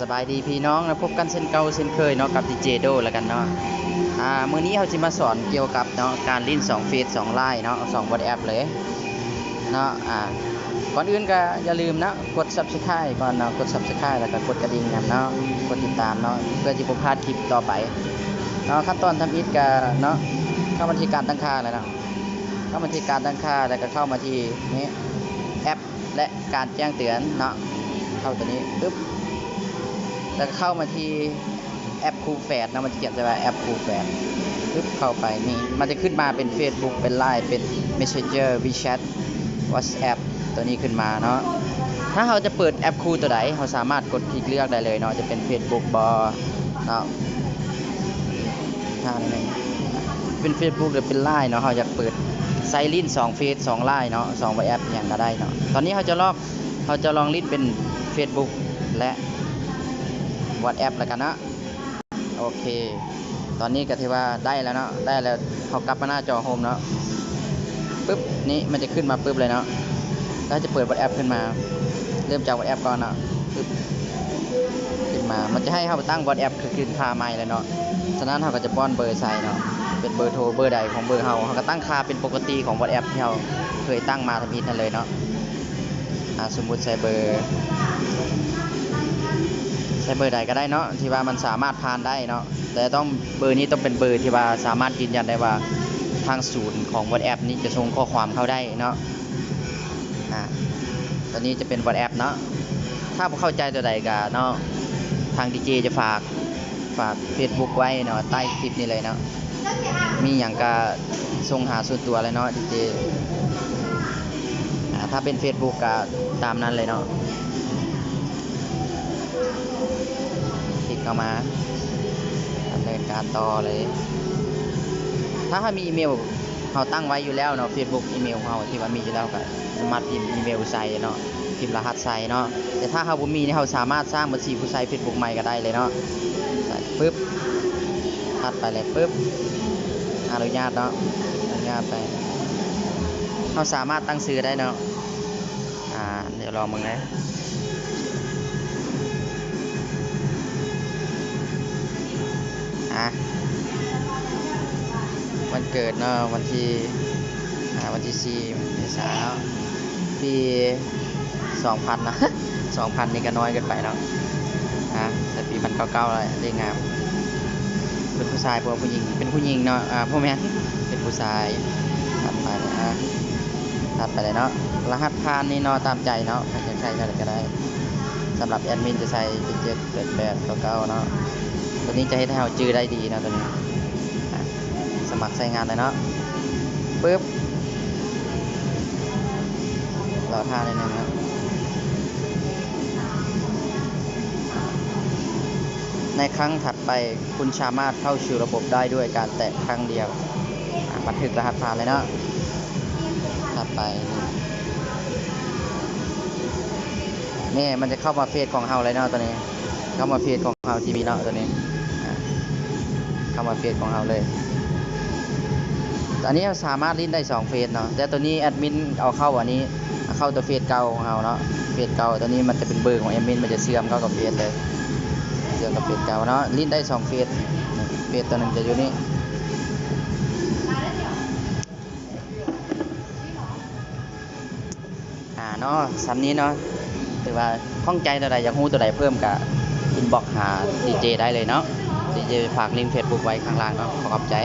สบายดีพี่น้องนะพบกันเช่นเก่าเช่นเคยเนาะกับดีเจโดแล้วกันเนาะมื้อนี้เราจะมาสอนเกี่ยวกับเนาะการลิ้น2เฟซ2ไลน์เนาะ2 WhatsApp เลยเนาะก่อนอื่นก็อย่าลืมนะกด Subscribe ก่อนเนาะกด Subscribe แล้วก็กดกระดิ่งกันเนาะกดติดตามเนาะเพื่อที่จะพลาดคลิปต่อไปเนาะขั้นตอนทำอิฐก็เนาะเข้ามาที่การตั้งค่าเลยเนาะเข้ามาที่การตั้งค่าแล้วก็เข้ามาที่นี้แอปและการแจ้งเตือนเนาะเข้าตัวนี้ปึ๊บแล้วก็เข้ามาที่แอปคูแฟดนะมันจะเขียนว่าแอปคูแฟดปึ๊บเข้าไปนี่มันจะขึ้นมาเป็น Facebook เป็น Line เป็น Messenger WeChat WhatsApp ตัวนี้ขึ้นมาเนาะถ้าเราจะเปิดแอปคูตัวใดเราสามารถกดคลิกเลือกได้เลยเนาะจะเป็น Facebook บอเนาะเป็น Facebook หรือเป็น Line เนาะเราอยากเปิดไซลิน2เฟซ2 Line เนาะ2 WhatsApp อย่างก็ได้เนาะตอนนี้เราจะลองลิ้นเป็น Facebook และ WhatsApp แล้วกันนะโอเคตอนนี้ก็ถือว่าได้แล้วเนาะได้แล้วเขากลับมาหน้าจอโฮมเนาะปึ๊บนี่มันจะขึ้นมาปึ๊บเลยเนาะแล้วจะเปิด WhatsApp ขึ้นมาเริ่มจาก WhatsApp ก่อนเนาะปึ๊บขึ้นมามันจะให้เราตั้ง WhatsApp ขึ้นค่าใหม่เลยเนาะฉะนั้นเราก็จะป้อนเบอร์ใส่เนาะเป็นเบอร์โทรเบอร์ใดของเบอร์เราก็ตั้งค่าเป็นปกติของ WhatsApp ที่เราเคยตั้งมาทันทีนั่นเลยเนาะสมมุติใส่เบอร์ใดก็ได้เนาะที่ว่ามันสามารถผ่านได้เนาะแต่ต้องเบอร์นี้ต้องเป็นเบอร์ที่ว่าสามารถยืนยันได้ว่าทางศูนย์ของ WhatsApp นี้จะส่งข้อความเข้าได้เนาะตอนนี้จะเป็น WhatsApp เนาะถ้าเข้าใจตัวใดก็เนาะทางดีเจจะฝาก Facebook ไว้เนาะใต้คลิปนี้เลยเนาะมีอย่างก็ส่งหาส่วนตัวเลยเนาะดีเจถ้าเป็น Facebook ก็ตามนั้นเลยเนาะเข้ามาดำเนินการต่อเลยถ้ามีอีเมลเราตั้งไว้อยู่แล้วเนาะ Facebook อีเมลเราที่ว่ามีอยู่แล้วก็สามารถพิมพ์อีเมลใส่เนาะพิมพ์รหัสใส่เนาะแต่ถ้าเราบ่มีนี่เราสามารถสร้างบัญชีผู้ใช้ Facebook ใหม่ก็ได้เลยเนาะใส่ปึ๊บทัดไปเลยปึ๊บอนุญาตเนาะอนุญาตไปเราสามารถตั้งชื่อได้เนาะเดี๋ยวลองมึงนะวันเกิดเนาะวันที่4 เมษายนปี 2000นะ 2000 นี่ก็น้อยเกินไปเนาะแต่ปีมัน99เลยเรียงงามเป็นผู้ชายผู้หญิงเป็นผู้หญิงเนาะพ่อแม่เป็นผู้ชายตัดไปเลยเนาะรหัสผ่านนี่เนาะตามใจเนาะจะใช้อะไรก็ได้สำหรับแอดมินจะใช้เป็น78899เนาะตัวนี้จะให้เราจื้อได้ดีนะตัวนี้สมัครใช้งานเลยเนาะปึ๊บรอท่าเลยนะครับในครั้งถัดไปคุณสามารถเข้าสู่ระบบได้ด้วยการแตะครั้งเดียวบันทึกรหัสผ่านเลยเนาะถัดไปนี่มันจะเข้ามาเฟซของเราเลยเนาะตัวนี้เข้ามาเฟซของเราทีวีเนาะตัวนี้เข้ามาเฟซของเราเลยอันนี้สามารถลิ้นได้2เฟซเนาะแต่ตัวนี้แอดมินเอาเข้าอันนี้เข้าตัวเฟซเก่าของเราเนาะเฟซเก่าตัวนี้มันจะเป็นเบอร์ของแอดมินมันจะเชื่อมเข้ากับเฟซเลยเชื่อมกับเฟซเก่าเนาะลิ้นได้2เฟซตัวนึงจะอยู่นี่เนาะซ้ำนี้เนาะถือว่าข้องใจตัวใดอยากรู้ตัวใดเพิ่มกับอินบ็อกซ์หาดีเจได้เลยเนาะดีเจฝากลิงก์ Facebook ไว้ข้างล่างเนาะขอบใจ